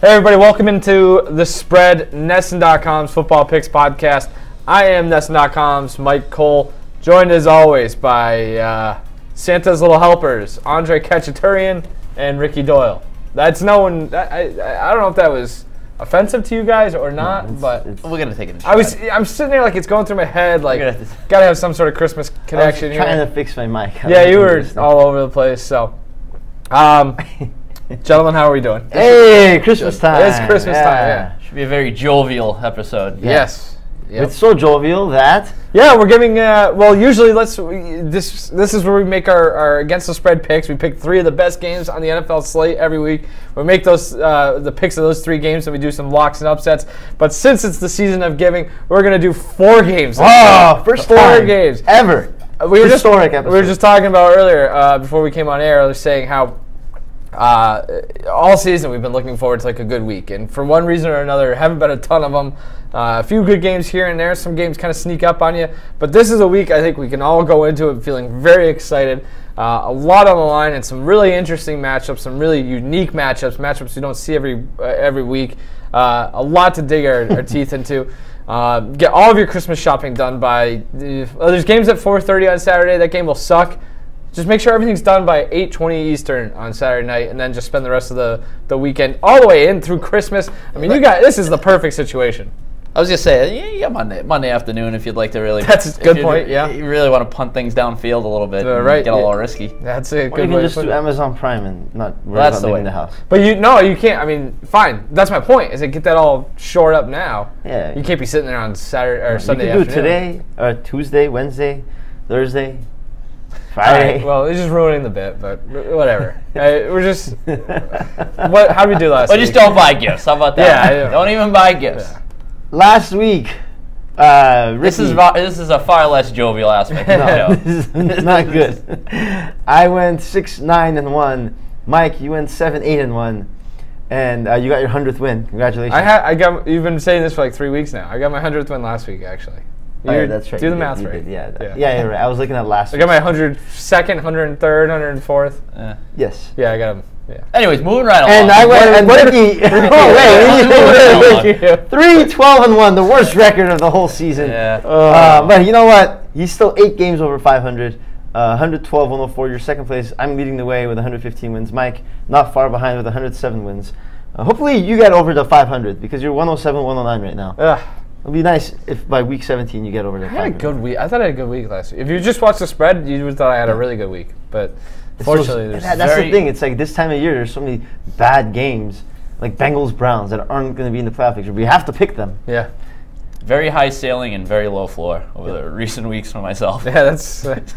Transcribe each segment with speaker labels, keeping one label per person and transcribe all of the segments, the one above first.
Speaker 1: Hey everybody, welcome into The Spread, NESN.com's Football Picks podcast. I am NESN.com's Mike Cole, joined as always by Santa's Little Helpers, Andre Kachaturian and Ricky Doyle. That's no one. I don't know if that was offensive to you guys or not, but
Speaker 2: we're gonna take it.
Speaker 1: I'm sitting there like it's going through my head, like gotta have some sort of Christmas connection.
Speaker 3: I was trying to fix my mic.
Speaker 1: Yeah, you were all over the place. So, gentlemen, how are we doing?
Speaker 3: Hey, Christmas time.
Speaker 1: It's Christmas time. Yeah,
Speaker 2: should be a very jovial episode.
Speaker 1: Yeah. Yes. Yep.
Speaker 3: It's so jovial that
Speaker 1: we're giving usually this is where we make our against the spread picks. We pick 3 of the best games on the NFL slate every week. We make those the picks of those 3 games and we do some locks and upsets. But since it's the season of giving, we're gonna do 4 games.
Speaker 3: First
Speaker 1: 4
Speaker 3: time
Speaker 1: games
Speaker 3: ever. Historic episode.
Speaker 1: We were just talking about earlier before we came on air. I was saying how all season we've been looking forward to like a good week, and for one reason or another, haven't been a ton of them. A few good games here and there. Some games kind of sneak up on you, but this is a week I think we can all go into it feeling very excited. A lot on the line and some really interesting matchups, some really unique matchups you don't see every week. A lot to dig our teeth into. Get all of your Christmas shopping done by. There's games at 4:30 on Saturday. That game will suck. Just make sure everything's done by 8:20 Eastern on Saturday night, and then just spend the rest of the weekend all the way in through Christmas. I mean, this is the perfect situation.
Speaker 2: I was gonna say, yeah, Monday afternoon if you'd like to really.
Speaker 1: That's a good point. Yeah,
Speaker 2: you really want to punt things downfield a little bit, and
Speaker 1: right?
Speaker 2: Get a little risky.
Speaker 1: That's a good way.
Speaker 3: You can just do Amazon Prime and not worry about leaving the house.
Speaker 1: But you can't. I mean, fine. That's my point. Is get that all shored up now.
Speaker 3: Yeah.
Speaker 1: You can't be sitting there on Saturday or Sunday
Speaker 3: afternoon. You
Speaker 1: can
Speaker 3: do it today, Tuesday, Wednesday, Thursday, Friday.
Speaker 1: Right, well, it's just ruining the bit, but whatever. We're just. How did we do last week?
Speaker 2: Well, just don't buy gifts. How about that?
Speaker 1: Yeah.
Speaker 2: Don't even buy gifts.
Speaker 1: Yeah.
Speaker 3: Last week,
Speaker 2: this is a far less jovial aspect.
Speaker 3: No, this is not good. I went 6-9-1. Mike, you went 7-8-1, and you got your 100th win. Congratulations!
Speaker 1: You've been saying this for like 3 weeks now. I got my 100th win last week, actually.
Speaker 3: Yeah, that's right.
Speaker 1: Do the math right.
Speaker 3: Yeah, you're right. I was looking at last week.
Speaker 1: I got my 102nd, 103rd, 104th.
Speaker 3: Yes.
Speaker 1: Yeah, I got them. Yeah.
Speaker 2: Anyways, moving right along.
Speaker 3: And I went Ricky. 3-12-1, the worst record of the whole season.
Speaker 2: Yeah.
Speaker 3: But you know what? He's still 8 games over 500. 112-104. You're second place. I'm leading the way with 115 wins. Mike, not far behind with 107 wins. Hopefully you get over the 500 because you're 107-109 right now. It'd be nice if by week 17 you get over the 500.
Speaker 1: I had a good week. I thought I had a good week last week. If you just watched the spread, you would thought I had a really good week. But fortunately,
Speaker 3: that's the thing. It's like this time of year, there's so many bad games, like Bengals-Browns, that aren't going to be in the playoff picture. We have to pick them.
Speaker 1: Yeah.
Speaker 2: Very high ceiling and very low floor over the recent weeks for myself.
Speaker 1: Yeah, that's, that's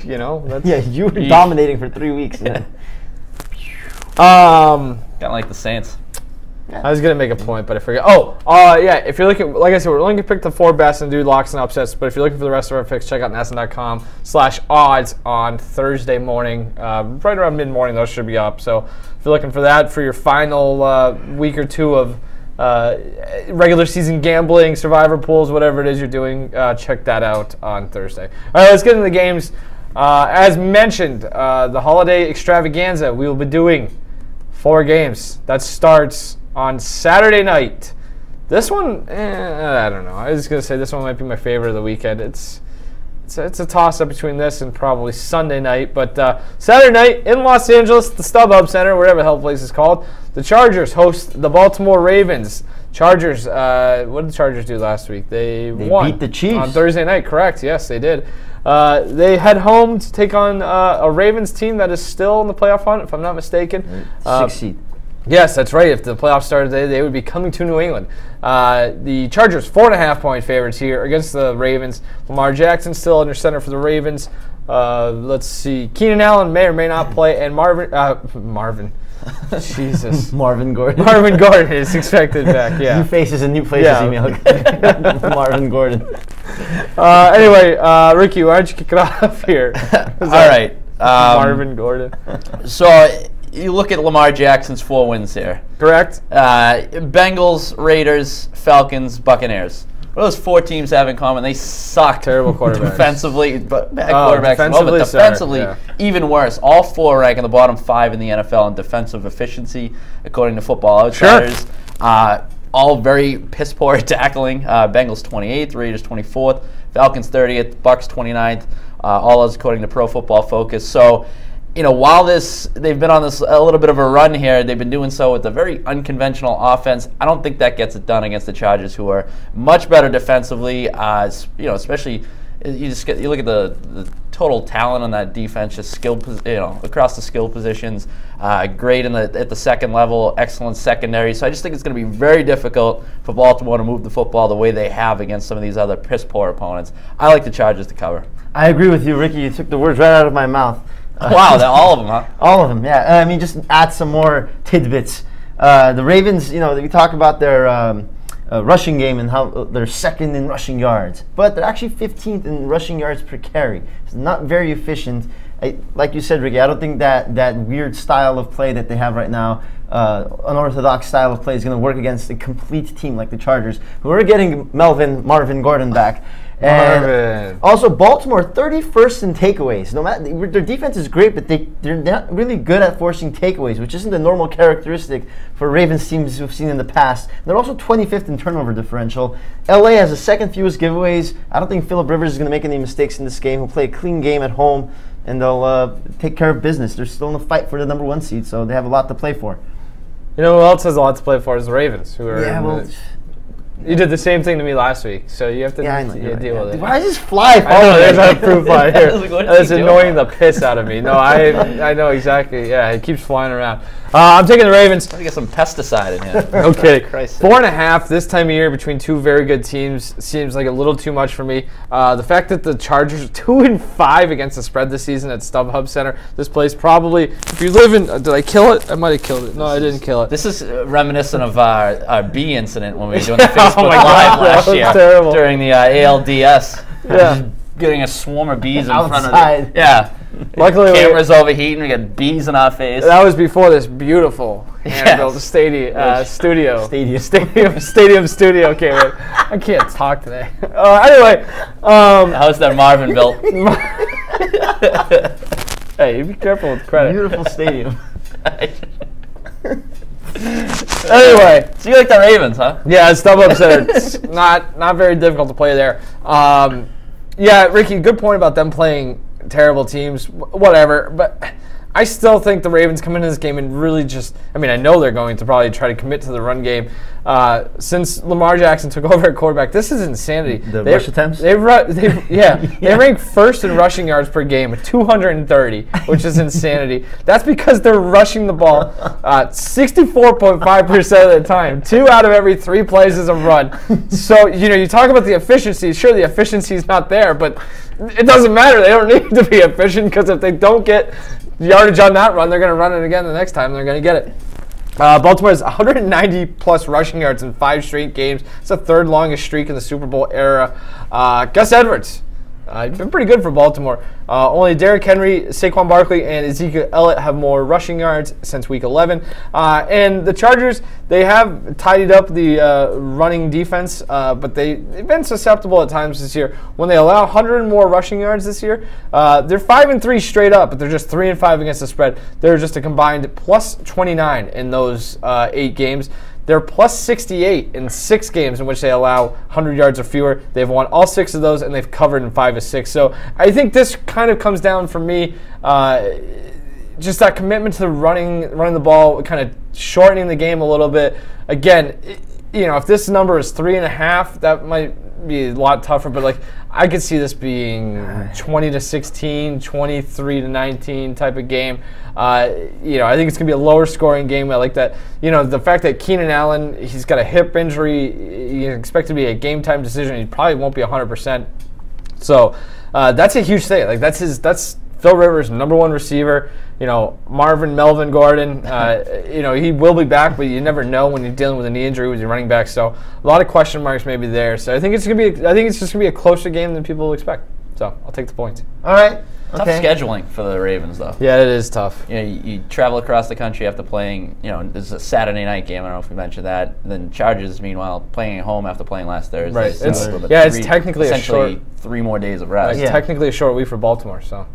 Speaker 3: yeah, you were dominating for 3 weeks.
Speaker 2: Kind of like the Saints.
Speaker 1: Yeah. I was going to make a point, but I forgot. If you're looking, like I said, we're only going to pick the 4 best and do locks and upsets, but if you're looking for the rest of our picks, check out NESN.com/odds on Thursday morning. Right around mid-morning, those should be up. So if you're looking for that for your final week or 2 of regular season gambling, survivor pools, whatever it is you're doing, check that out on Thursday. All right, let's get into the games. As mentioned, the holiday extravaganza, we will be doing 4 games. That starts on Saturday night. This one, I don't know. I was going to say this one might be my favorite of the weekend. It's a toss-up between this and probably Sunday night. But Saturday night in Los Angeles, the StubHub Center, whatever the hell the place is called, the Chargers host the Baltimore Ravens. Chargers, what did the Chargers do last week? They won.
Speaker 3: Beat the Chiefs.
Speaker 1: On Thursday night, correct. Yes, they did. They head home to take on a Ravens team that is still in the playoff hunt, if I'm not mistaken.
Speaker 3: 6 seed.
Speaker 1: Yes, that's right. If the playoffs started today, they would be coming to New England. The Chargers, 4.5-point favorites here against the Ravens. Lamar Jackson still under center for the Ravens. Let's see. Keenan Allen may or may not play, and Marvin. Jesus.
Speaker 3: Marvin Gordon.
Speaker 1: Marvin Gordon is expected back, yeah.
Speaker 3: New faces and new places email. Marvin Gordon.
Speaker 1: Anyway, Ricky, why don't you kick it off here?
Speaker 2: All right.
Speaker 1: Marvin Gordon.
Speaker 2: So you look at Lamar Jackson's 4 wins here.
Speaker 1: Correct.
Speaker 2: Bengals, Raiders, Falcons, Buccaneers. what those 4 teams have in common? They suck.
Speaker 1: Terrible quarterbacks.
Speaker 2: Defensively, but bad quarterbacks as well, but
Speaker 1: defensively,
Speaker 2: defensively, even worse. All 4 rank in the bottom 5 in the NFL in defensive efficiency, according to Football Outsiders. Sure. All very piss poor at tackling. Bengals 28th, Raiders 24th, Falcons 30th, Bucks 29th. All those according to Pro Football Focus. So, while they've been on this a little bit of a run here, they've been doing so with a very unconventional offense. I don't think that gets it done against the Chargers, who are much better defensively. Especially you look at the total talent on that defense, just across the skill positions. Great at the second level, excellent secondary. So I just think it's going to be very difficult for Baltimore to move the football the way they have against some of these other piss poor opponents. I like the Chargers to cover.
Speaker 3: I agree with you, Ricky. You took the words right out of my mouth.
Speaker 2: Wow, all of them, huh?
Speaker 3: All of them, yeah. Just add some more tidbits. The Ravens, we talk about their rushing game and how they're second in rushing yards, but they're actually 15th in rushing yards per carry. It's not very efficient. Like you said, Ricky, I don't think that weird style of play that they have right now, unorthodox style of play, is going to work against a complete team like the Chargers, who are getting Marvin Gordon back. And also, Baltimore 31st in takeaways. No matter, their defense is great, but they're not really good at forcing takeaways, which isn't a normal characteristic for Ravens teams we've seen in the past. They're also 25th in turnover differential. LA has the second fewest giveaways. I don't think Phillip Rivers is going to make any mistakes in this game. He'll play a clean game at home, and they'll take care of business. They're still in the fight for the number 1 seed, so they have a lot to play for.
Speaker 1: Who else has a lot to play for is the Ravens, who are you did the same thing to me last week, so you have to deal with it.
Speaker 3: Why does this fly?
Speaker 1: I know, there's not a proof line here. That's annoying the piss out of me. No, I know exactly. Yeah, it keeps flying around. I'm taking the Ravens.
Speaker 2: Let me get some pesticide in here.
Speaker 1: Okay, 4.5 this time of year between 2 very good teams seems like a little too much for me. The fact that the Chargers are 2-5 against the spread this season at StubHub Center. This place probably, if you live in, did I kill it? I might have killed it. No, I didn't kill it.
Speaker 2: This is reminiscent of our bee incident when we were doing the Facebook Live last year during the ALDS.
Speaker 1: Yeah.
Speaker 2: Getting a swarm of bees in front of it.
Speaker 3: Yeah.
Speaker 2: Luckily, cameras overheating. We got bees in our face.
Speaker 1: That was before this beautiful hand-built stadium studio came in. I can't talk today. Anyway,
Speaker 2: how's that Marvin built?
Speaker 1: Hey, you be careful with credit.
Speaker 3: Beautiful stadium.
Speaker 1: Anyway,
Speaker 2: so you like the Ravens, huh?
Speaker 1: Yeah, StubHub Center. It's not very difficult to play there. Yeah, Ricky, good point about them playing terrible teams, whatever, but I still think the Ravens come into this game and really I know they're going to probably try to commit to the run game. Since Lamar Jackson took over at quarterback, this is insanity.
Speaker 3: The rush attempts?
Speaker 1: They rank first in rushing yards per game with 230, which is insanity. That's because they're rushing the ball 64.5% of the time. 2 out of every 3 plays is a run. So, you talk about the efficiency. Sure, the efficiency is not there, but it doesn't matter. They don't need to be efficient because if they don't get yardage on that run, they're going to run it again the next time. They're going to get it. Baltimore has 190-plus rushing yards in 5 straight games. It's the 3rd longest streak in the Super Bowl era. Gus Edwards, been pretty good for Baltimore. Only Derrick Henry, Saquon Barkley, and Ezekiel Elliott have more rushing yards since Week 11. And the Chargers, they have tidied up the running defense, but they've been susceptible at times this year. When they allow 100 more rushing yards this year, they're 5-3 straight up, but they're just 3-5 against the spread. They're just a combined plus 29 in those 8 games. They're plus 68 in 6 games in which they allow 100 yards or fewer. They've won all 6 of those, and they've covered in 5 of 6. So I think this kind of comes down for me, just that commitment to running the ball, kind of shortening the game a little bit. Again, if this number is 3.5, that might be a lot tougher. But I could see this being 20-16, 23-19 type of game. I think it's going to be a lower scoring game. I like that. The fact that Keenan Allen, he's got a hip injury. You expect it to be a game time decision. He probably won't be 100%. So that's a huge thing. That's Phil Rivers' number 1 receiver. Melvin Gordon. He will be back, but you never know when you're dealing with a knee injury with your running back. So a lot of question marks maybe there. So I think it's just gonna be a closer game than people will expect. So I'll take the points.
Speaker 3: All right.
Speaker 2: Tough scheduling for the Ravens, though.
Speaker 1: Yeah, it is tough.
Speaker 2: You know, you travel across the country after playing, this is a Saturday night game. I don't know if we mentioned that. And then Chargers, meanwhile, playing at home after playing last Thursday.
Speaker 1: Right.
Speaker 2: So
Speaker 1: it's technically
Speaker 2: essentially a short 3 more days of rest.
Speaker 1: It's technically a short week for Baltimore. So,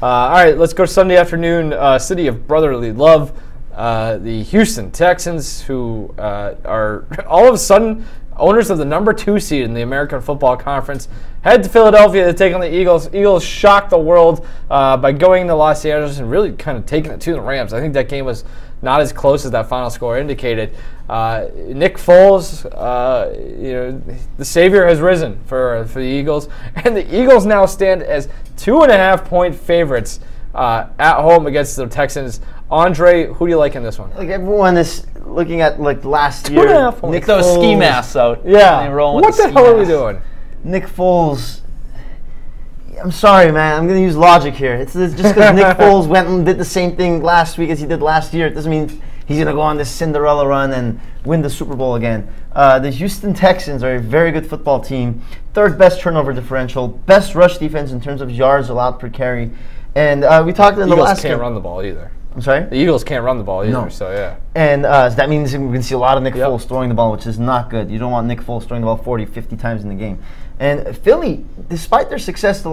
Speaker 1: all right, let's go Sunday afternoon. City of brotherly love. The Houston Texans, who are all of a sudden owners of the number 2 seed in the American Football Conference, head to Philadelphia to take on the Eagles. Eagles shocked the world by going to Los Angeles and really kind of taking it to the Rams. I think that game was not as close as that final score indicated. Nick Foles, the savior has risen for the Eagles, and the Eagles now stand as 2.5-point favorites at home against the Texans. Andre, who do you like in this one?
Speaker 3: Like everyone is looking at last year.
Speaker 1: 2.5 points.
Speaker 2: Nick those ski masks out.
Speaker 1: Yeah.
Speaker 2: What
Speaker 1: the hell are we doing?
Speaker 3: Nick Foles. I'm sorry, man. I'm going to use logic here. It's just because Nick Foles went and did the same thing last week as he did last year. It doesn't mean he's going to go on this Cinderella run and win the Super Bowl again. The Houston Texans are a very good football team. 3rd best turnover differential. Best rush defense in terms of yards allowed per carry. And we talked in the last
Speaker 1: game. Eagles can't run the ball either.
Speaker 3: I'm sorry?
Speaker 1: The Eagles can't run the ball either,
Speaker 3: No.
Speaker 1: So yeah.
Speaker 3: And so that means we're going to see a lot of Nick Foles throwing the ball, which is not good. You don't want Nick Foles throwing the ball 40, 50 times in the game. And Philly, despite their success the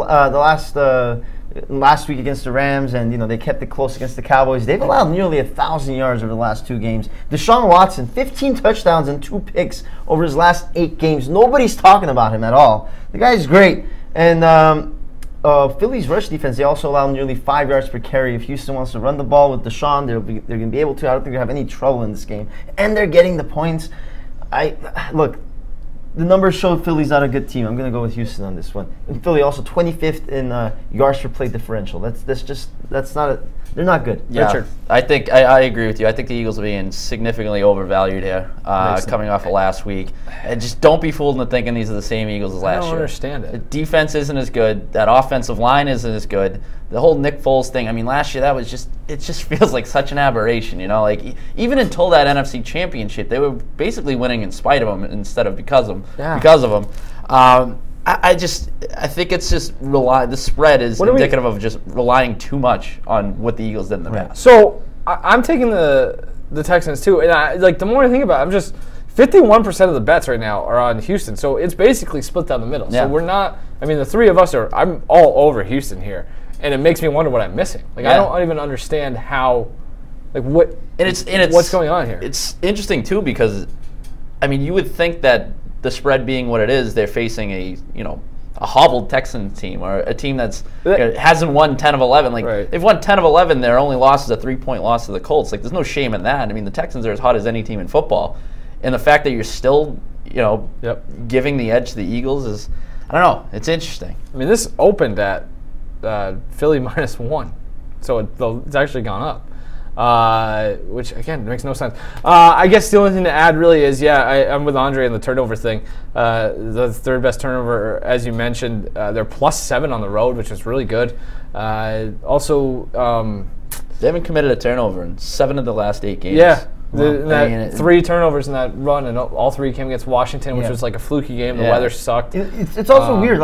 Speaker 3: last week against the Rams, and they kept it close against the Cowboys, they've allowed nearly 1,000 yards over the last 2 games. Deshaun Watson, 15 touchdowns and 2 picks over his last 8 games. Nobody's talking about him at all. The guy's great. And Philly's rush defense, they also allow nearly 5 yards per carry. If Houston wants to run the ball with Deshaun, they're going to be able to. I don't think they have any trouble in this game. And they're getting the points. Look, the numbers show Philly's not a good team. I'm going to go with Houston on this one. And Philly also 25th in yards per play differential. They're not good.
Speaker 2: Yeah,
Speaker 1: Richard.
Speaker 2: I think I agree with you. I think the Eagles are being significantly overvalued here, coming off of last week. And just don't be fooled into thinking these are the same Eagles as last year.
Speaker 1: I don't understand it.
Speaker 2: The defense isn't as good. That offensive line isn't as good. The whole Nick Foles thing. I mean, last year it just feels like such an aberration. Even until that NFC Championship, they were basically winning in spite of them instead of because of them. I think it's just the spread is indicative of just relying too much on what the Eagles did in the past.
Speaker 1: So I'm taking the Texans too, and the more I think about it, I'm just 51% of the bets right now are on Houston, so it's basically split down the middle.
Speaker 2: Yeah.
Speaker 1: So we're not. I mean, the 3 of us are. I'm all over Houston here, and it makes me wonder what I'm missing. I don't even understand how. What's going on here?
Speaker 2: It's interesting too because, I mean, you would think that the spread being what it is, they're facing a hobbled Texans team or a team that's hasn't won 10 of 11. They've won 10 of 11. Their only loss is a 3-point loss to the Colts. There's no shame in that. I mean, the Texans are as hot as any team in football, and the fact that you're still giving the edge to the Eagles is, I don't know. It's interesting.
Speaker 1: I mean, this opened at Philly -1, so it's actually gone up. Which again makes no sense. I guess the only thing to add really is I'm with Andre in the turnover thing. The 3rd best turnover, as you mentioned, they're +7 on the road, which is really good. Also,
Speaker 2: they haven't committed a turnover in 7 of the last 8 games.
Speaker 1: Yeah. 3 turnovers in that run, and all 3 came against Washington, which was like a fluky game. The weather sucked.
Speaker 3: It's also weird.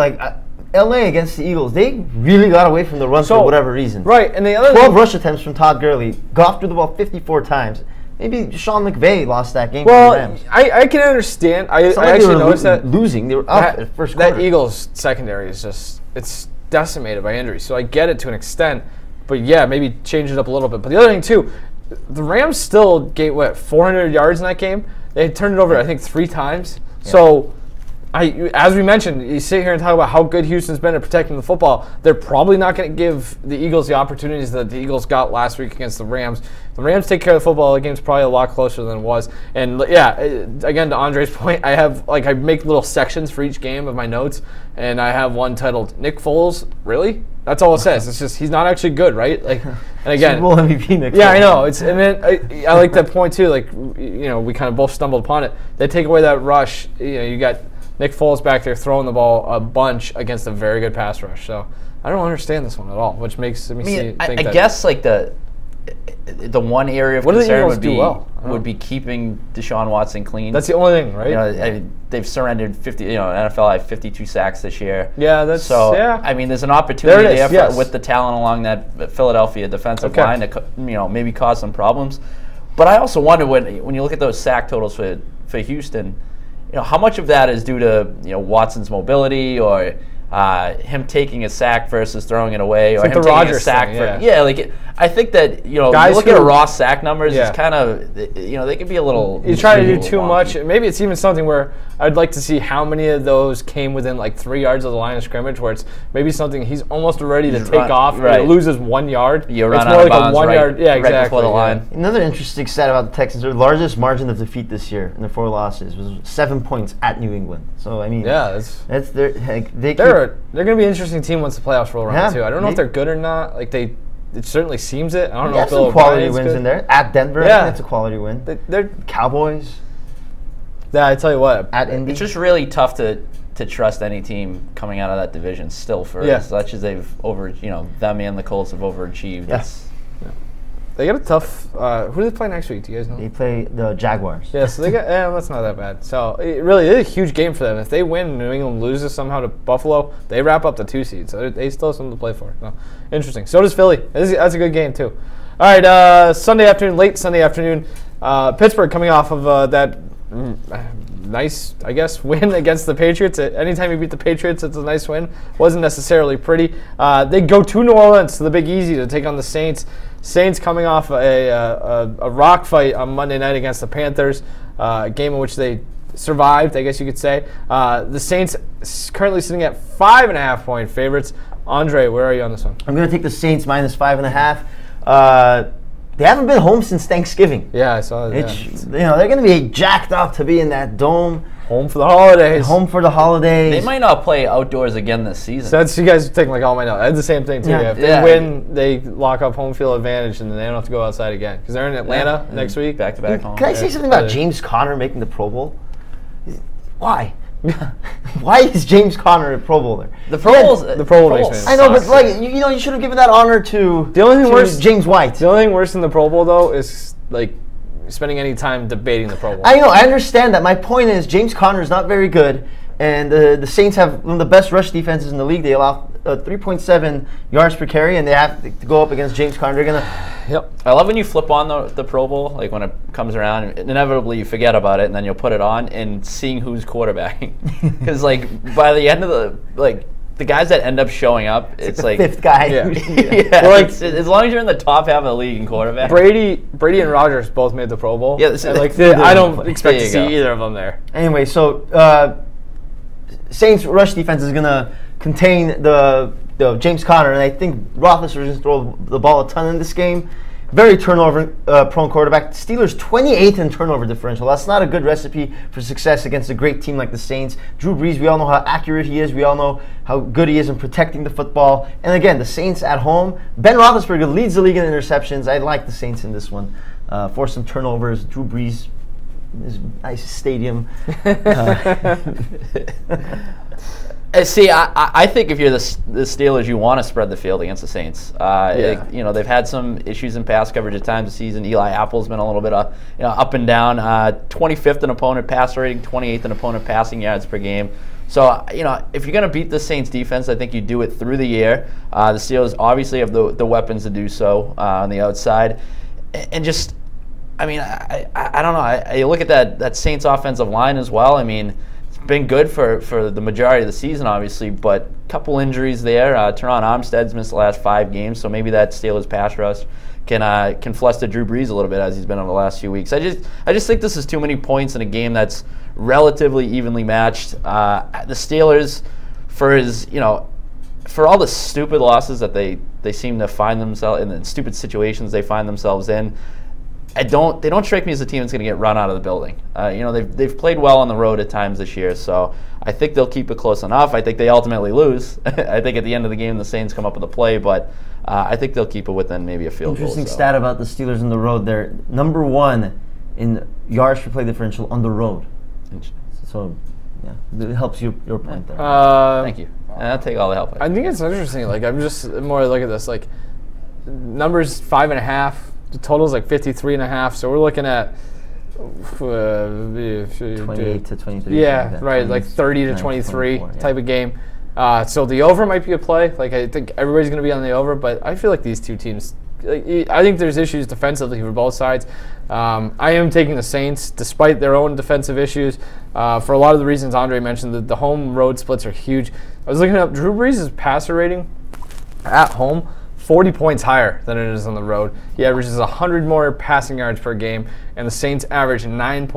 Speaker 3: LA against the Eagles, they really got away from the run for whatever reason.
Speaker 1: Right, and the other
Speaker 3: 12 rush attempts from Todd Gurley. Goff threw the ball 54 times. Maybe Sean McVay lost that game for the Rams.
Speaker 1: I can understand. I
Speaker 3: actually
Speaker 1: actually noticed that
Speaker 3: losing. They were up at first quarter.
Speaker 1: That Eagles secondary is it's decimated by injuries. So I get it to an extent, but maybe change it up a little bit. But the other thing too, the Rams still gave 400 yards in that game. They turned it over I think 3 times. Yeah. So as we mentioned, you sit here and talk about how good Houston's been at protecting the football. They're probably not going to give the Eagles the opportunities that the Eagles got last week against the Rams. The Rams take care of the football. The game's probably a lot closer than it was. And again, to Andre's point, I have I make little sections for each game of my notes, and I have one titled "Nick Foles." Really? That's all it says. It's just he's not actually good, right? And again,
Speaker 3: Super Bowl MVP Nick Foles.
Speaker 1: Yeah, I know. And then I like that point too. We kind of both stumbled upon it. They take away that rush. You got Nick Foles back there throwing the ball a bunch against a very good pass rush. So I don't understand this one at all, which makes me think
Speaker 2: I guess the one area of
Speaker 1: What do the
Speaker 2: concern
Speaker 1: Eagles
Speaker 2: would
Speaker 1: do
Speaker 2: be
Speaker 1: well?
Speaker 2: keeping Deshaun Watson clean.
Speaker 1: That's the only thing, right?
Speaker 2: You know, I mean, they've surrendered 50. You know, NFL had 52 sacks this year.
Speaker 1: Yeah, that's
Speaker 2: so.
Speaker 1: Yeah.
Speaker 2: I mean, there's an opportunity
Speaker 1: There it is,
Speaker 2: with the talent along that Philadelphia defensive
Speaker 1: Okay.
Speaker 2: line to maybe cause some problems. But I also wonder when you look at those sack totals for Houston, how much of that is due to Watson's mobility or him taking a sack versus throwing it away, or
Speaker 1: like
Speaker 2: him
Speaker 1: the
Speaker 2: taking
Speaker 1: Rodgers
Speaker 2: a sack
Speaker 1: thing,
Speaker 2: I think that
Speaker 1: Guys
Speaker 2: you look at
Speaker 1: who-
Speaker 2: raw sack numbers,
Speaker 1: Yeah.
Speaker 2: it's kind of they can be a little.
Speaker 1: You try to do too
Speaker 2: wonky.
Speaker 1: much. Maybe it's even something where I'd like to see how many of those came within like 3 yards of the line of scrimmage, where it's maybe something he's almost ready to
Speaker 2: He's
Speaker 1: take
Speaker 2: run-
Speaker 1: off,
Speaker 2: right.
Speaker 1: and it loses 1 yard.
Speaker 2: You run
Speaker 1: it's
Speaker 2: out
Speaker 1: more
Speaker 2: of
Speaker 1: like a
Speaker 2: bounds
Speaker 1: 1 yard. Yeah,
Speaker 2: right
Speaker 1: exactly.
Speaker 2: before the
Speaker 1: yeah.
Speaker 2: line.
Speaker 3: Another interesting stat about the Texans: their largest margin of defeat this year in their 4 losses was 7 points at New England. So I mean,
Speaker 1: Yeah,
Speaker 3: that's their they keep,
Speaker 1: they're going to be an interesting team once the playoffs roll around
Speaker 3: Yeah,
Speaker 1: too. I don't know if
Speaker 3: they-
Speaker 1: theur good or not. Like it certainly seems it. I don't
Speaker 3: they
Speaker 1: know
Speaker 3: have
Speaker 1: if Bill
Speaker 3: some quality
Speaker 1: O'Brien's
Speaker 3: wins
Speaker 1: good.
Speaker 3: in there. At Denver, I
Speaker 1: Yeah.
Speaker 3: think that's a quality win.
Speaker 1: They're
Speaker 3: Cowboys
Speaker 1: yeah. I tell you what.
Speaker 3: at Indy.
Speaker 2: It's just really tough to trust any team coming out of that division still for
Speaker 1: Yeah.
Speaker 2: as much as they've them and the Colts have overachieved.
Speaker 3: Yes.
Speaker 1: They got a tough. Who do they play next week? Do you guys know?
Speaker 3: They play the Jaguars.
Speaker 1: Yeah, so they got. That's not that bad. So it really is a huge game for them. If they win, New England loses somehow to Buffalo, they wrap up the 2 seed. So they still have something to play for. So, interesting. So does Philly. That's a good game too. All right, Sunday afternoon, late Sunday afternoon, Pittsburgh coming off of that nice, I guess, win against the Patriots. Anytime you beat the Patriots, it's a nice win. Wasn't necessarily pretty. They go to New Orleans to the Big Easy to take on the Saints. Saints coming off a rock fight on Monday night against the Panthers, a game in which they survived, I guess you could say. The Saints currently sitting at 5.5-point favorites. Andre, where are you on this one?
Speaker 3: I'm going to take the Saints minus 5.5. They haven't been home since Thanksgiving.
Speaker 1: Yeah, I saw that.
Speaker 3: They're going to be jacked up to be in that dome,
Speaker 1: Home for the holidays.
Speaker 3: home for the holidays.
Speaker 2: They might not play outdoors again this season.
Speaker 1: So that's you guys taking like all my notes. I had the same thing too.
Speaker 3: Yeah.
Speaker 1: Yeah. If they
Speaker 2: Yeah.
Speaker 1: win, they lock up home field advantage, and then they don't have to go outside again because they're in Atlanta next week.
Speaker 2: back to back home.
Speaker 3: Can I say something about James Conner making the Pro Bowl? Why? Why is James Conner a Pro Bowler?
Speaker 2: The Pro Bowl's
Speaker 1: the Pro Bowl makes me-
Speaker 3: I know, but like you should have given that honor to
Speaker 1: The only thing
Speaker 3: to
Speaker 1: worse-
Speaker 3: James White.
Speaker 1: The only thing worse than the Pro Bowl though is like spending any time debating the Pro Bowl.
Speaker 3: I know, I understand that. My point is James Conner is not very good, and the Saints have one of the best rush defenses in the league. They allow 3.7 yards per carry, and they have to go up against James Conner. They're gonna.
Speaker 1: Yep.
Speaker 2: I love when you flip on the Pro Bowl, like when it comes around, inevitably you forget about it, and then you'll put it on and seeing who's quarterbacking. Because like by the end of the guys that end up showing up, it's like
Speaker 3: Fifth guy.
Speaker 1: Yeah.
Speaker 2: yeah,
Speaker 1: Well, like-
Speaker 2: as long as you're in the top half of the league in quarterback.
Speaker 1: Brady and Rodgers both made the Pro Bowl.
Speaker 2: Yeah, this is-
Speaker 1: And, like
Speaker 2: there
Speaker 1: I
Speaker 2: you
Speaker 1: don't
Speaker 2: go.
Speaker 1: expect
Speaker 2: There
Speaker 1: to
Speaker 2: you
Speaker 1: see
Speaker 2: go.
Speaker 1: either of them there.
Speaker 3: Anyway, so Saints rush defense is gonna contain the James Conner, and I think Roethlisberger's gonna throw the ball a ton in this game. Very turnover prone quarterback. Steelers 28th in turnover differential. That's not a good recipe for success against a great team like the Saints. Drew Brees, we all know how accurate he is. We all know how good he is in protecting the football. And again, the Saints at home. Ben Roethlisberger leads the league in interceptions. I like the Saints in this one. Force some turnovers. Drew Brees, his nice stadium.
Speaker 2: See, I think if you're the Steelers, you want to spread the field against the Saints. They've had some issues in pass coverage at times this season. Eli Apple's been a little bit up and down. 25th in opponent pass rating, 28th in opponent passing yards per game. So, if you're going to beat the Saints defense, I think you do it through the year. The Steelers obviously have the weapons to do so on the outside. And just, I don't know. You look at that Saints offensive line as well. I mean, been good for the majority of the season, obviously, but a couple injuries there. Teron Armstead's missed the last 5 games, so maybe that Steelers pass rush can fluster Drew Brees a little bit as he's been over the last few weeks. I just think this is too many points in a game that's relatively evenly matched. The Steelers, for all the stupid losses that they seem to find themselves in, the stupid situations they find themselves in, they don't strike me as a team that's going to get run out of the building. They've played well on the road at times this year, so I think they'll keep it close enough. I think they ultimately lose. I think at the end of the game the Saints come up with a play, but I think they'll keep it within maybe a field goal.
Speaker 3: Interesting stat about the Steelers on the road. They're number 1 in yards per play differential on the road. So, yeah, it helps your point there.
Speaker 2: Thank you. I'll take all the help.
Speaker 1: I think it's interesting. Like I'm just more look at this. Like numbers 5.5. The total is like 53.5. So we're looking at
Speaker 3: 28 to 23.
Speaker 1: Yeah, right, like 30 to 23 type of game. So the over might be a play. Like I think everybody's going to be on the over, but I feel like these two teams. I think there's issues defensively for both sides. I am taking the Saints, despite their own defensive issues, for a lot of the reasons Andre mentioned. The home-road splits are huge. I was looking up Drew Brees' passer rating at home, 40 points higher than it is on the road. He averages 100 more passing yards per game, and the Saints average 9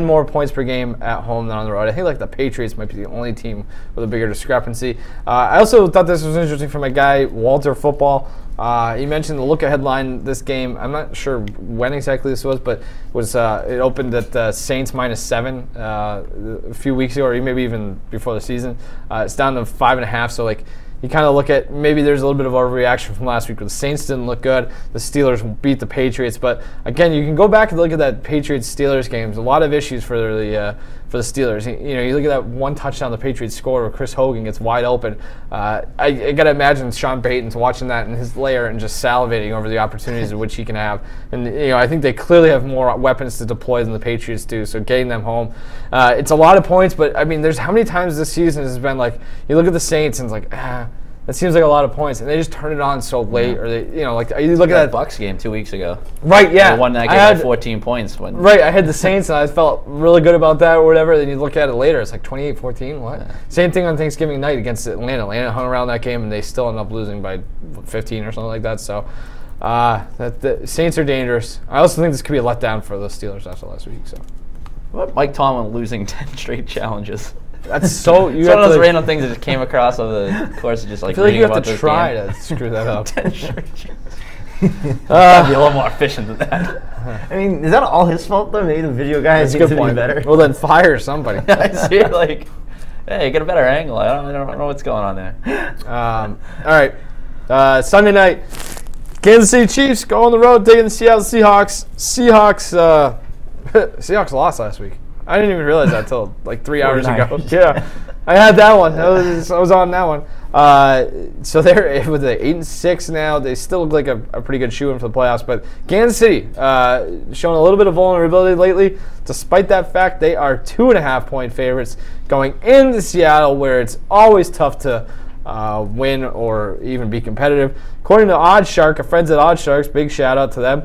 Speaker 1: more points per game at home than on the road. I think like the Patriots might be the only team with a bigger discrepancy. I also thought this was interesting from my guy, Walter Football. He mentioned the look-ahead line this game. I'm not sure when exactly this was, but it opened at Saints -7 a few weeks ago, or maybe even before the season. It's down to 5.5, so like you kind of look at maybe there's a little bit of overreaction from last week where the Saints didn't look good. The Steelers beat the Patriots. But, again, you can go back and look at that Patriots-Steelers game. There's a lot of issues for the Steelers. You look at that one touchdown the Patriots score where Chris Hogan gets wide open. I got to imagine Sean Payton's watching that in his lair and just salivating over the opportunities in which he can have. And, I think they clearly have more weapons to deploy than the Patriots do, so getting them home. It's a lot of points, but, I mean, there's how many times this season has been like, you look at the Saints and it's like, that seems like a lot of points, and they just turn it on so late, or they, like you look at that
Speaker 2: Bucks game 2 weeks ago.
Speaker 1: Right? Yeah,
Speaker 2: they won that game by 14 points.
Speaker 1: Right, I had the Saints, and I felt really good about that, or whatever. Then you look at it later, it's like 28-14. What? Yeah. Same thing on Thanksgiving night against Atlanta. Atlanta hung around that game, and they still ended up losing by 15 or something like that. So, the Saints are dangerous. I also think this could be a letdown for the Steelers after last week. So,
Speaker 2: what about Mike Tomlin losing 10 straight challenges?
Speaker 1: That's so.
Speaker 2: It's one of those random things that just came across over the course of just like.
Speaker 1: I feel like you have to try to screw that up.
Speaker 2: 10 straight challenges. Gotta be a little more efficient than that.
Speaker 3: I mean, is that all his fault though? Maybe the video guy needs to be better.
Speaker 1: Well, then fire somebody.
Speaker 2: I see it like, hey, get a better angle. I don't know what's going on there.
Speaker 1: All right. Sunday night, Kansas City Chiefs go on the road taking the Seattle Seahawks. Seahawks lost last week. I didn't even realize that until like 3 hours ago. Yeah, I had that one. I was on that one. So they're with the 8-6 now. They still look like a pretty good shoe-in for the playoffs. But Kansas City showing a little bit of vulnerability lately. Despite that fact, they are 2.5-point favorites going into Seattle, where it's always tough to win or even be competitive. According to OddsShark, our friends at OddsSharks, big shout out to them.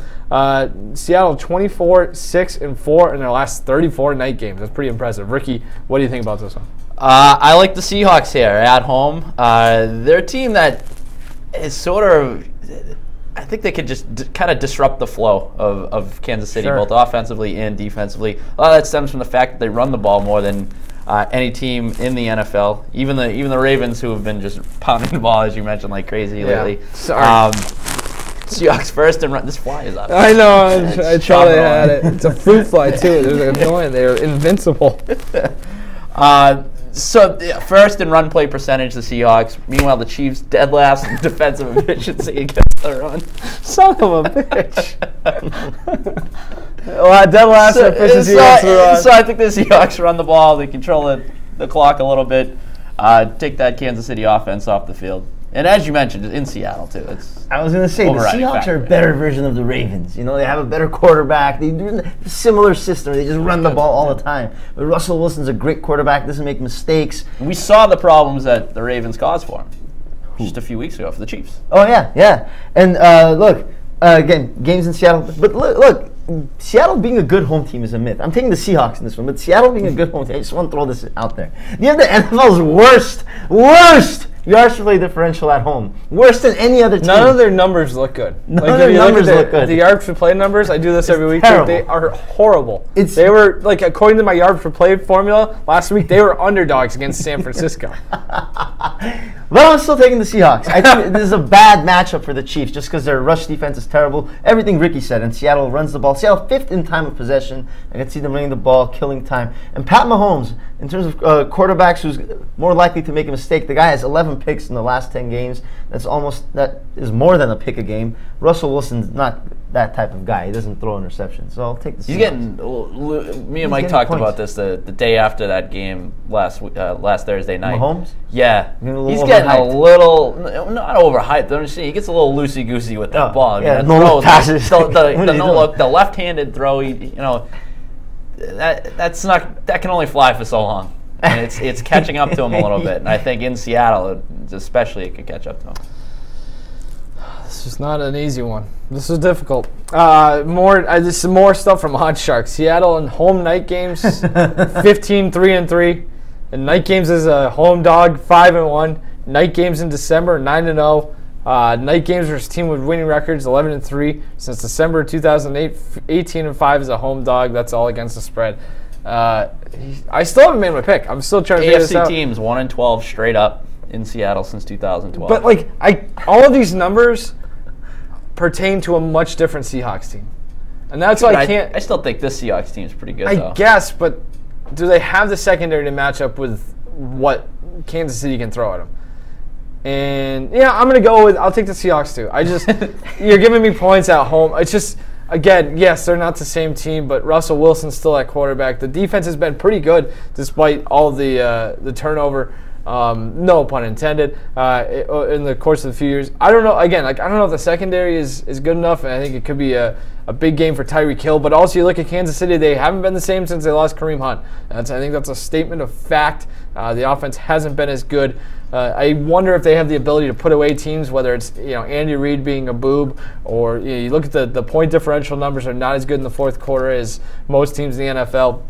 Speaker 1: Seattle 24-6-4 in their last 34 night games. That's pretty impressive. Ricky, what do you think about this one?
Speaker 2: I like the Seahawks here at home. They're a team that is sort of. I think they could just kind of disrupt the flow of Kansas City, both offensively and defensively. A lot of that stems from the fact that they run the ball more than any team in the NFL. Even the Ravens, who have been just pounding the ball, as you mentioned, like crazy lately.
Speaker 1: Sorry.
Speaker 2: Seahawks first and run. This fly is up.
Speaker 1: I know. I thought I had it. It's a fruit fly too. They're annoying. They're invincible.
Speaker 2: First in run play percentage, the Seahawks. Meanwhile, the Chiefs dead last in defensive efficiency against the run.
Speaker 1: Son of a bitch. Dead last in efficiency against the run.
Speaker 2: So I think the Seahawks run the ball. They control the clock a little bit. Take that Kansas City offense off the field. And as you mentioned, in Seattle too.
Speaker 3: I was going to say, the Seahawks are a better version of the Ravens. They have a better quarterback. They do a similar system. They just run the ball all the time. But Russell Wilson's a great quarterback, doesn't make mistakes.
Speaker 2: We saw the problems that the Ravens caused for him just a few weeks ago for the Chiefs.
Speaker 3: Oh, yeah. And look, again, games in Seattle. But look, Seattle being a good home team is a myth. I'm taking the Seahawks in this one, but Seattle being a good home team, I just want to throw this out there. You have the NFL's worst yards per play differential at home. Worse than any other team.
Speaker 1: None of their numbers look good.
Speaker 3: None of their numbers look good.
Speaker 1: The yards per play numbers, I do this every week. They are horrible.
Speaker 3: They
Speaker 1: were, according to my yards per play formula, last week they were underdogs against San Francisco.
Speaker 3: But I'm still taking the Seahawks. I think this is a bad matchup for the Chiefs just because their rush defense is terrible. Everything Ricky said, and Seattle runs the ball. Seattle 5th in time of possession. I can see them running the ball, killing time. And Pat Mahomes, in terms of quarterbacks who's more likely to make a mistake, the guy has 11 some picks in the last 10 games. That is more than a pick a game. Russell Wilson's not that type of guy. He doesn't throw interceptions. So I'll take the Seahawks.
Speaker 2: He's getting. Me and Mike talked about this the day after that game last Thursday night.
Speaker 3: Mahomes?
Speaker 2: Yeah,
Speaker 3: he's getting
Speaker 2: a little not overhyped. I'm just saying he gets a little loosey goosey with that ball.
Speaker 3: Yeah,
Speaker 2: no
Speaker 3: passes.
Speaker 2: The left-handed throw. That can only fly for so long. And it's catching up to him a little bit. And I think in Seattle, especially, it could catch up to him.
Speaker 1: This is not an easy one. This is difficult. This is more stuff from Odd Shark. Seattle and home night games, 15-3-3. And night games is a home dog, 5-1. Night games in December, 9-0. Night games versus team with winning records, 11-3. Since December 2008, 18-5 is a home dog. That's all against the spread. I still haven't made my pick. I'm still trying to figure this out.
Speaker 2: AFC teams 1-12 straight up in Seattle since 2012.
Speaker 1: But all of these numbers pertain to a much different Seahawks team, and that's why I can't.
Speaker 2: I still think this Seahawks team is pretty good.
Speaker 1: I guess, but do they have the secondary to match up with what Kansas City can throw at them? And yeah, I'm gonna go with. I'll take the Seahawks too. You're giving me points at home. It's just. Again, yes, they're not the same team, but Russell Wilson's still at quarterback. The defense has been pretty good despite all the turnover, no pun intended, in the course of a few years. I don't know. Again, I don't know if the secondary is good enough, and I think it could be a big game for Tyreek Hill. But also, you look at Kansas City; they haven't been the same since they lost Kareem Hunt. I think that's a statement of fact. The offense hasn't been as good. I wonder if they have the ability to put away teams, whether it's Andy Reid being a boob, or you look at the point differential numbers are not as good in the fourth quarter as most teams in the NFL.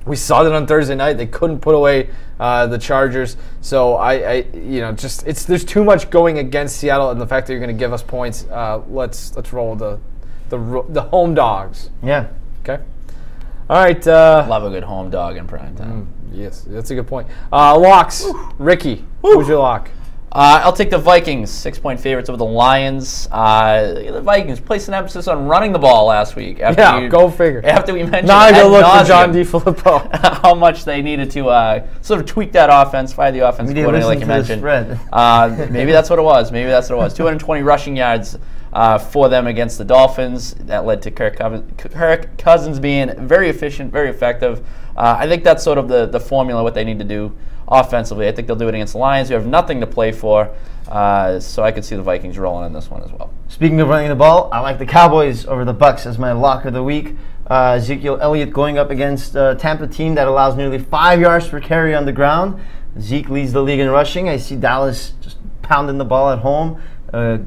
Speaker 1: We saw that on Thursday night; they couldn't put away the Chargers. So there's too much going against Seattle, and the fact that you're going to give us points. Let's roll the home dogs.
Speaker 3: Yeah.
Speaker 1: Okay. All right.
Speaker 2: Love a good home dog in prime time.
Speaker 1: Yes, that's a good point. Locks. Ricky, who's your lock?
Speaker 2: I'll take the Vikings, 6-point favorites over the Lions. The Vikings placed an emphasis on running the ball last week.
Speaker 1: Go figure.
Speaker 2: After we mentioned
Speaker 1: now I go look for John DeFilippo.
Speaker 2: How much they needed to sort of tweak that offense, fire the offense accordingly, like you mentioned. Maybe that's what it was. 220 rushing yards for them against the Dolphins. That led to Kirk Cousins being very efficient, very effective. I think that's sort of the formula, what they need to do offensively. I think they'll do it against the Lions, who have nothing to play for. So I could see the Vikings rolling in this one as well.
Speaker 3: Speaking of running the ball, I like the Cowboys over the Bucks as my lock of the week. Ezekiel Elliott going up against a Tampa team that allows nearly 5 yards per carry on the ground. Zeke leads the league in rushing. I see Dallas just pounding the ball at home,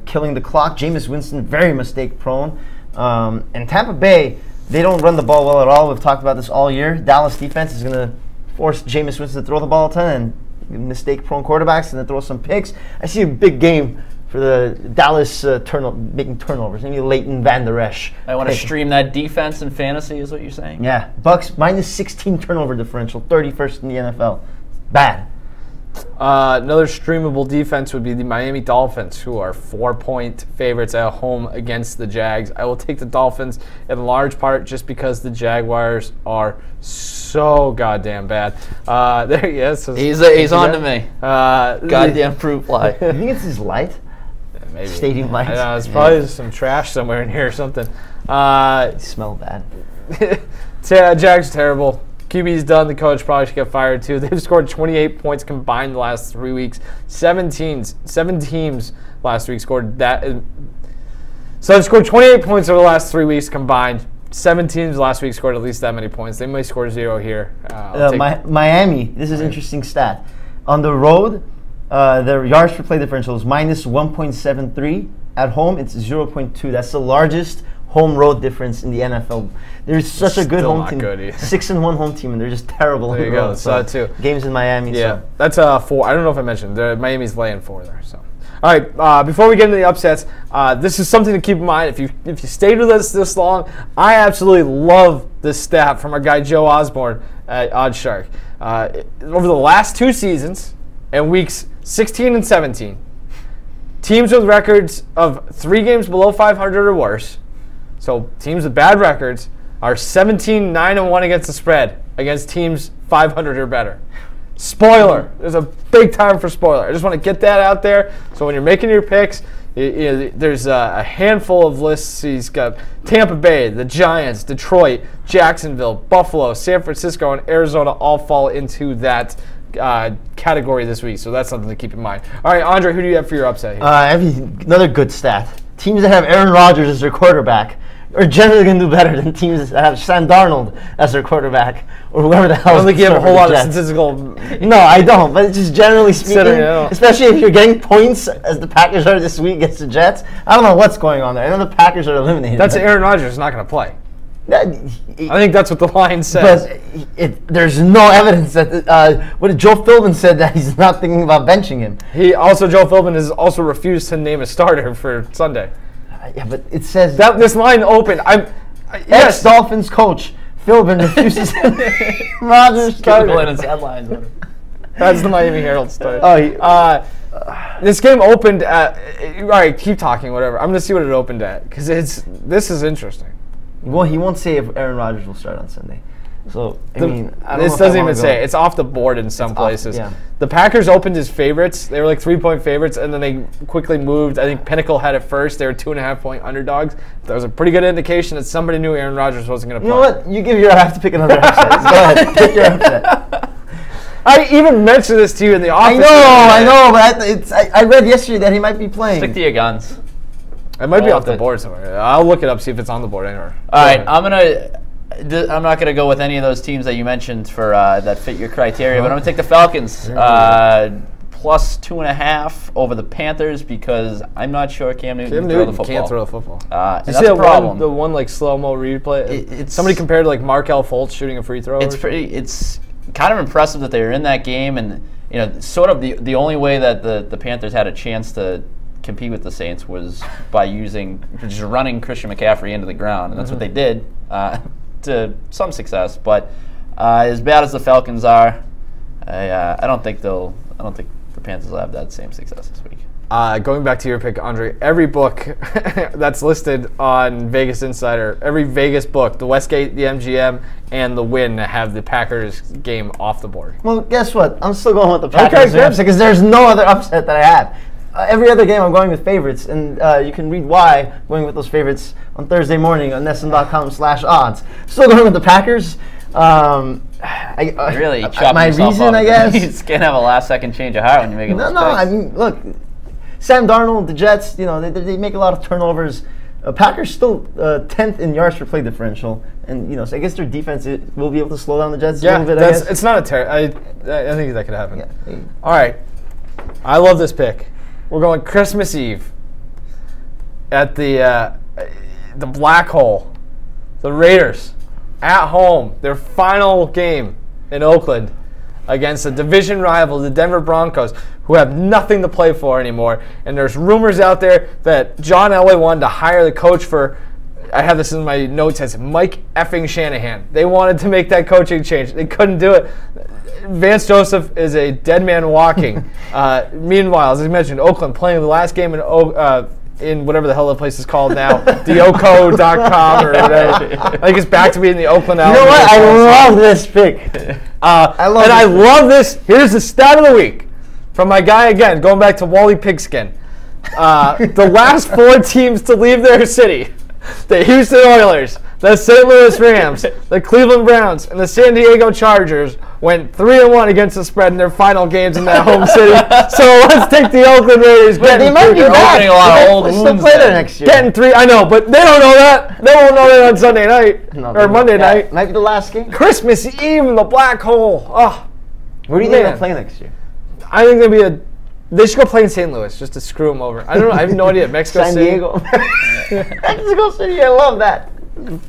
Speaker 3: killing the clock. Jameis Winston very mistake prone. And Tampa Bay, they don't run the ball well at all. We've talked about this all year. Dallas defense is going to force Jameis Winston to throw the ball a ton and mistake-prone quarterbacks and then throw some picks. I see a big game for the Dallas making turnovers. Maybe Leighton Van Der Esch.
Speaker 2: I want to stream that defense in fantasy is what you're saying?
Speaker 3: Yeah. Bucks minus 16 turnover differential, 31st in the NFL. Bad.
Speaker 1: Another streamable defense would be the Miami Dolphins, who are 4-point favorites at home against the Jags. I will take the Dolphins in large part just because the Jaguars are so goddamn bad. There he is.
Speaker 2: He's on to me. Goddamn fruit fly.
Speaker 3: You think it's his light?
Speaker 1: Maybe.
Speaker 3: Stadium lights?
Speaker 1: I know, it's probably just some trash somewhere in here or something.
Speaker 3: They smell bad.
Speaker 1: Jags terrible. QB's done. The coach probably should get fired too. They've scored 28 points combined the last 3 weeks. 7 teams last week scored that. So they've scored 28 points over the last 3 weeks combined. 7 teams last week scored at least that many points. They may score 0 here.
Speaker 3: Miami, this is an interesting stat. On the road, their yards per play differential is minus 1.73. At home, it's 0.2. That's the largest home road difference in the NFL. There's such a good home team. 6-1 home team, and they're just terrible.
Speaker 1: There you go. So too.
Speaker 3: Games in Miami.
Speaker 1: Yeah, so. That's 4. I don't know if I mentioned. Miami's laying 4 there. So, all right. Before we get into the upsets, this is something to keep in mind. If you stayed with us this long, I absolutely love this stat from our guy Joe Osborne at Odd Shark. Over the last 2 seasons, in weeks 16 and 17, teams with records of 3 games below 500 or worse. So teams with bad records are 17-9-1 against the spread against teams 500 or better. Spoiler. There's a big time for spoiler. I just want to get that out there. So when you're making your picks, there's a handful of lists. He's got Tampa Bay, the Giants, Detroit, Jacksonville, Buffalo, San Francisco, and Arizona all fall into that category this week. So that's something to keep in mind. All right, Andre, who do you have for your upset here?
Speaker 3: Another good stat. Teams that have Aaron Rodgers as their quarterback are generally going to do better than teams that have Sam Darnold as their quarterback or whoever the hell.
Speaker 1: I don't think you have a whole lot of statistical.
Speaker 3: No, I don't. But just generally speaking,
Speaker 1: yeah.
Speaker 3: especially if you're getting points as the Packers are this week against the Jets, I don't know what's going on there. I know the Packers are eliminated.
Speaker 1: That's Aaron Rodgers is not going to play. I think that's what the line says.
Speaker 3: But there's no evidence that what Joe Philbin said that he's not thinking about benching him.
Speaker 1: Joe Philbin has also refused to name a starter for Sunday.
Speaker 3: Yeah, but it says
Speaker 1: that this line opened.
Speaker 3: Yes, Dolphins coach Philbin refuses to name Rodgers starter.
Speaker 1: That's the Miami Herald story. This game opened at. All right, keep talking. Whatever. I'm gonna see what it opened at because this is interesting.
Speaker 3: Well, he won't say if Aaron Rodgers will start on Sunday. So, I don't
Speaker 1: this doesn't even say. It's off the board in some places. The Packers opened as favorites. They were like 3-point favorites, and then they quickly moved. I think Pinnacle had it first. They were 2.5-point underdogs. That was a pretty good indication that somebody knew Aaron Rodgers wasn't going to play.
Speaker 3: You know what? You give your I have to pick another upset. Go ahead. Pick your upset.
Speaker 1: I even mentioned this to you in the office.
Speaker 3: I know, but I read yesterday that he might be playing.
Speaker 2: Stick to your guns.
Speaker 1: It might be off the board somewhere. I'll look it up, see if it's on the board anywhere.
Speaker 2: All right, I'm not gonna go with any of those teams that you mentioned for that fit your criteria, but I'm gonna take the Falcons plus 2.5 over the Panthers because I'm not sure Cam Newton can throw the football.
Speaker 1: Can't throw the football.
Speaker 2: Did
Speaker 1: you see the one like slow-mo replay? Somebody compared to like Markelle Fultz shooting a free throw.
Speaker 2: It's kind of impressive that they were in that game, and sort of the only way that the Panthers had a chance to compete with the Saints was by just running Christian McCaffrey into the ground, and that's what they did to some success. But as bad as the Falcons are, I don't think the Panthers will have that same success this week.
Speaker 1: Going back to your pick, Andre, every book that's listed on Vegas Insider, every Vegas book, the Westgate, the MGM, and the Win have the Packers game off the board.
Speaker 3: Well, guess what? I'm still going with the Packers because there's no other upset that I have. Every other game I'm going with favorites, and you can read why I'm going with those favorites on Thursday morning on NESN.com/odds. Still going with the Packers.
Speaker 2: Really,
Speaker 3: my reason, I guess.
Speaker 2: You just can't have a last-second change of heart when you're making those picks.
Speaker 3: I mean, look, Sam Darnold, the Jets, they make a lot of turnovers. Packers still 10th in yards per play differential, and so I guess their defense will be able to slow down the Jets a little bit.
Speaker 1: It's not a terror. I think that could happen.
Speaker 3: Yeah.
Speaker 1: All right, I love this pick. We're going Christmas Eve at the Black Hole. The Raiders at home, their final game in Oakland against a division rival, the Denver Broncos, who have nothing to play for anymore. And there's rumors out there that John Elway wanted to hire the coach for, I have this in my notes as Mike effing Shanahan. They wanted to make that coaching change. They couldn't do it. Vance Joseph is a dead man walking. Meanwhile, as I mentioned, Oakland playing the last game in whatever the hell the place is called now, theoco.com or whatever. I think it's back to being the Oakland Outlaws.
Speaker 3: You know what? I love this pick.
Speaker 1: I love this. Here's the stat of the week from my guy again, going back to Wally Pigskin. The last 4 teams to leave their city, the Houston Oilers, the St. Louis Rams, the Cleveland Browns, and the San Diego Chargers went 3-1 against the spread in their final games in that home city. So let's take the Oakland Raiders.
Speaker 3: They might be opening
Speaker 2: a lot of old wounds.
Speaker 3: Still play there next year.
Speaker 1: Getting 3, I know, but they don't know that. They won't know that on Sunday night or Monday night.
Speaker 3: Might be the last game.
Speaker 1: Christmas Eve in the Black Hole. Oh,
Speaker 3: where do you think they'll play next year?
Speaker 1: I think they should go play in St. Louis just to screw them over. I don't know. I have no idea. Mexico
Speaker 3: San
Speaker 1: City.
Speaker 3: Diego. Mexico City. I love that.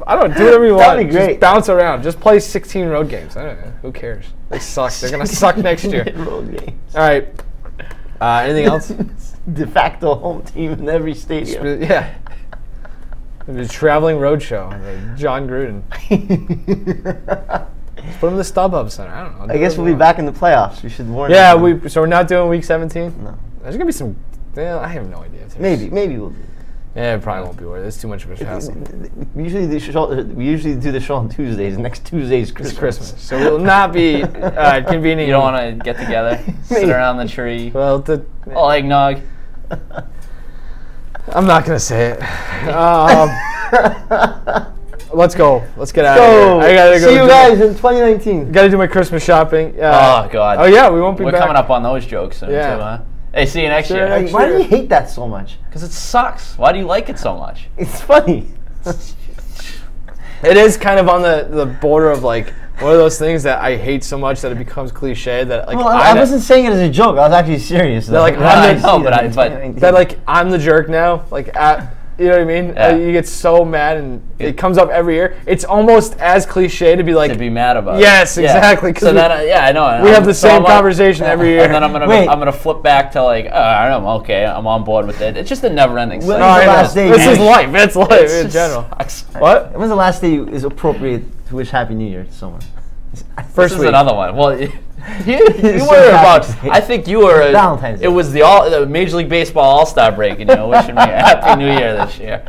Speaker 1: I don't do whatever you want.
Speaker 3: That'd be great.
Speaker 1: Just bounce around. Just play 16 road games. I don't know. Who cares? They suck. They're gonna suck next year.
Speaker 3: Road games.
Speaker 1: All right. Anything else?
Speaker 3: De facto home team in every stadium.
Speaker 1: Yeah. The traveling road show. John Gruden. Let's put him in the StubHub Center. I don't know.
Speaker 3: I guess we'll be back in the playoffs. We should warn.
Speaker 1: Yeah. So we're not doing week 17.
Speaker 3: No.
Speaker 1: There's gonna be some. I have no idea.
Speaker 3: Maybe we'll do.
Speaker 1: Yeah, it probably won't be worth it. It's too much of a hassle.
Speaker 3: We usually do the show on Tuesdays. Next Tuesday's Christmas.
Speaker 1: It's Christmas, so it will not be convenient.
Speaker 2: You don't want to get together, sit around the tree,
Speaker 1: Well,
Speaker 2: all eggnog.
Speaker 1: I'm not gonna say it. Let's go. Let's get out of
Speaker 3: So,
Speaker 1: here. I gotta go.
Speaker 3: see you guys in 2019.
Speaker 1: Gotta do my Christmas shopping.
Speaker 2: Oh God.
Speaker 1: Oh yeah, we won't be
Speaker 2: We're
Speaker 1: back.
Speaker 2: coming up on those jokes soon
Speaker 1: Yeah.
Speaker 2: too, huh? Hey, see you next
Speaker 1: Sure,
Speaker 2: year.
Speaker 1: next
Speaker 3: Why do
Speaker 1: year.
Speaker 3: you hate that so much?
Speaker 2: Because it sucks. Why do you like it so much?
Speaker 3: It's funny.
Speaker 1: It is kind of on the border of like one of those things that I hate so much that it becomes cliche that like
Speaker 3: Well, I wasn't saying it as a joke. I was actually serious.
Speaker 1: They're like,
Speaker 2: I
Speaker 1: I'm
Speaker 2: know,
Speaker 1: the,
Speaker 2: but
Speaker 1: that like I'm the jerk now. Like you know what I mean?
Speaker 2: Yeah.
Speaker 1: You get so mad and it comes up every year. It's almost as cliche to be like,
Speaker 2: to be mad about.
Speaker 1: yes,
Speaker 2: it.
Speaker 1: exactly.
Speaker 2: So then, I know.
Speaker 1: we have the
Speaker 2: so
Speaker 1: same
Speaker 2: I'm like-
Speaker 1: conversation every year.
Speaker 2: And then I'm
Speaker 3: Wait.
Speaker 2: gonna flip back to like, I don't know, okay, I'm on board with it. It's just a never-ending
Speaker 3: Well,
Speaker 2: cycle.
Speaker 1: No, I
Speaker 3: the
Speaker 1: know.
Speaker 3: last day
Speaker 1: This
Speaker 3: you-
Speaker 1: is life. It's life
Speaker 2: It's
Speaker 1: in
Speaker 2: just
Speaker 1: general.
Speaker 2: sucks.
Speaker 1: What?
Speaker 3: When's the last day is appropriate to wish Happy New Year to someone?
Speaker 1: First
Speaker 2: This is
Speaker 1: week.
Speaker 2: another one. Well, you
Speaker 3: It's
Speaker 2: were
Speaker 3: so
Speaker 2: about.
Speaker 3: happy.
Speaker 2: I think you were.
Speaker 3: Valentine's Day.
Speaker 2: It was the Major League Baseball All-Star break, and wishing me a Happy New Year this year.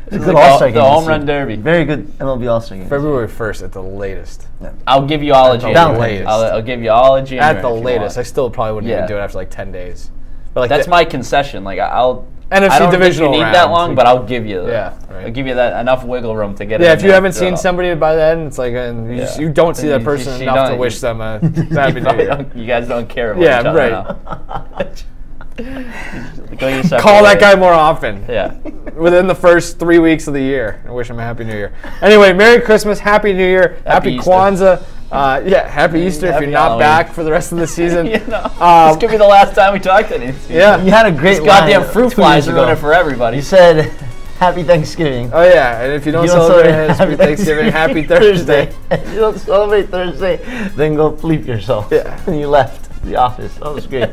Speaker 3: It's a
Speaker 2: This
Speaker 3: good
Speaker 2: is
Speaker 3: All-Star
Speaker 2: the
Speaker 3: game.
Speaker 2: home
Speaker 3: this
Speaker 2: run
Speaker 3: year.
Speaker 2: derby.
Speaker 3: Very good MLB All-Star game.
Speaker 1: February 1st at the latest.
Speaker 2: I'll give you all of January.
Speaker 3: Valentine's.
Speaker 2: I'll give you all of January
Speaker 1: At the
Speaker 2: if you
Speaker 1: latest. I
Speaker 2: want.
Speaker 1: still probably wouldn't
Speaker 2: Yeah.
Speaker 1: even do it after like 10 days. But like
Speaker 2: That's my concession. Like I'll.
Speaker 1: NFC
Speaker 2: I don't
Speaker 1: divisional
Speaker 2: think you need that
Speaker 1: round.
Speaker 2: long, but I'll give you.
Speaker 1: Yeah, right.
Speaker 2: I'll give you that enough wiggle room to get it.
Speaker 1: Yeah,
Speaker 2: in
Speaker 1: if you
Speaker 2: there.
Speaker 1: haven't seen
Speaker 2: So-
Speaker 1: somebody by then, it's like and you,
Speaker 2: Yeah.
Speaker 1: you don't see that
Speaker 2: You-
Speaker 1: person
Speaker 2: you
Speaker 1: enough to
Speaker 2: don't-
Speaker 1: wish them a
Speaker 2: you
Speaker 1: happy New
Speaker 2: probably
Speaker 1: Year.
Speaker 2: don't- You guys don't care about
Speaker 1: Yeah,
Speaker 2: each other
Speaker 1: right.
Speaker 2: now. Go your separate
Speaker 1: Call that
Speaker 2: ways.
Speaker 1: guy more often.
Speaker 2: Yeah.
Speaker 1: Within the first 3 weeks of the year, and wish him a happy New Year. Anyway, Merry Christmas, Happy New Year, Happy
Speaker 2: Easter.
Speaker 1: Kwanzaa. Happy Easter if
Speaker 2: Happy
Speaker 1: you're not
Speaker 2: Halloween.
Speaker 1: back for the rest of the season.
Speaker 2: You know, this could be the last time we talk to you.
Speaker 1: Yeah.
Speaker 3: You had a great
Speaker 2: These goddamn
Speaker 3: line
Speaker 2: fruit
Speaker 3: 2
Speaker 2: flies
Speaker 3: years
Speaker 2: are doing
Speaker 3: ago.
Speaker 2: it for everybody.
Speaker 3: You said, Happy Thanksgiving.
Speaker 1: Oh yeah, and if you don't
Speaker 3: You don't
Speaker 1: celebrate
Speaker 3: celebrate
Speaker 1: Happy Thanksgiving, Happy Thursday.
Speaker 3: If you don't celebrate Thursday, then go bleep yourself.
Speaker 1: Yeah.
Speaker 3: And you left the office. That was great.